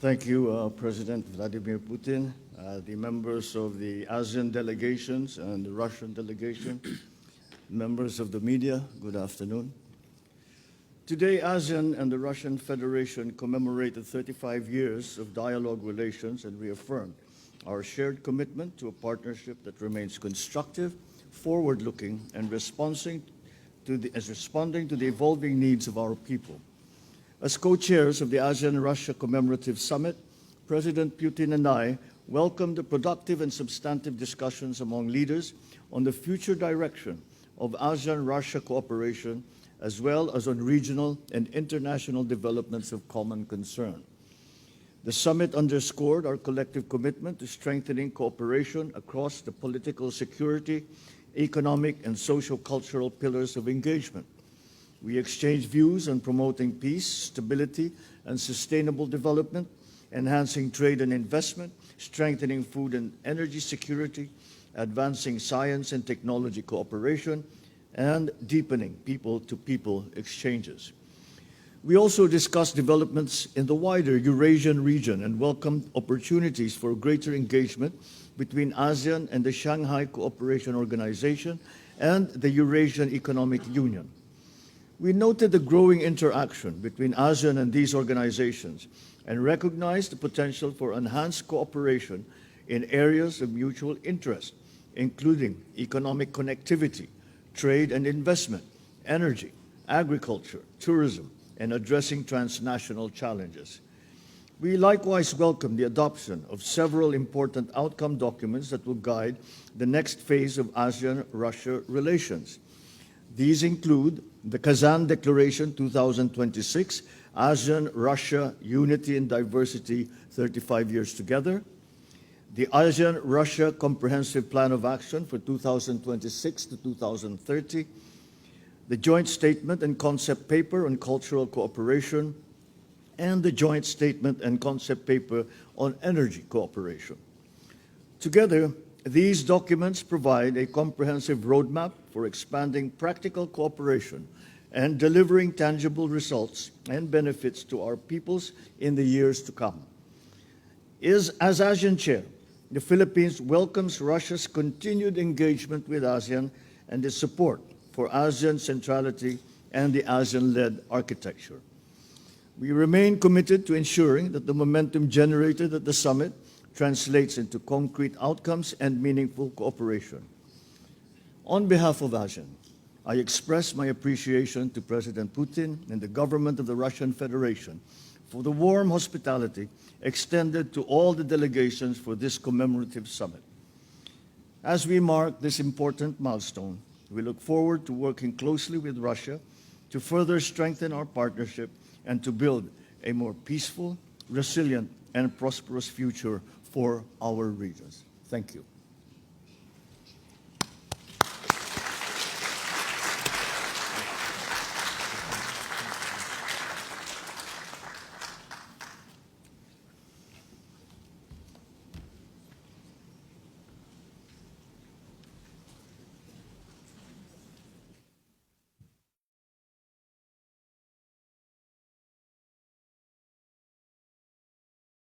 Thank you, President Vladimir Putin, the members of the ASEAN delegations and the Russian delegation, members of the media, good afternoon. Today, ASEAN and the Russian Federation commemorated 35 years of dialogue relations and reaffirmed our shared commitment to a partnership that remains constructive, forward-looking, and responding to the evolving needs of our people. As co-chairs of the ASEAN-Russia Commemorative Summit, President Putin and I welcomed the productive and substantive discussions among leaders on the future direction of ASEAN-Russia cooperation, as well as on regional and international developments of common concern. The summit underscored our collective commitment to strengthening cooperation across the political, security, economic, and social-cultural pillars of engagement. We exchanged views on promoting peace, stability, and sustainable development, enhancing trade and investment, strengthening food and energy security, advancing science and technology cooperation, and deepening people-to-people exchanges. We also discussed developments in the wider Eurasian region and welcomed opportunities for greater engagement between ASEAN and the Shanghai Cooperation Organization and the Eurasian Economic Union. We noted the growing interaction between ASEAN and these organizations and recognized the potential for enhanced cooperation in areas of mutual interest, including economic connectivity, trade and investment, energy, agriculture, tourism, and addressing transnational challenges. We likewise welcome the adoption of several important outcome documents that will guide the next phase of ASEAN-Russia relations. These include the Kazan Declaration 2026, ASEAN-Russia Unity and Diversity 35 Years Together, the ASEAN-Russia Comprehensive Plan of Action for 2026 to 2030, the Joint Statement and Concept Paper on Cultural Cooperation, and the Joint Statement and Concept Paper on Energy Cooperation. Together, these documents provide a comprehensive roadmap for expanding practical cooperation and delivering tangible results and benefits to our peoples in the years to come. As ASEAN Chair, the Philippines welcomes Russia's continued engagement with ASEAN and its support for ASEAN centrality and the ASEAN-led architecture. We remain committed to ensuring that the momentum generated at the summit translates into concrete outcomes and meaningful cooperation. On behalf of ASEAN, I express my appreciation to President Putin and the government of the Russian Federation for the warm hospitality extended to all the delegations for this commemorative summit. As we mark this important milestone, we look forward to working closely with Russia to further strengthen our partnership and to build a more peaceful, resilient, and prosperous future for our regions. Thank you.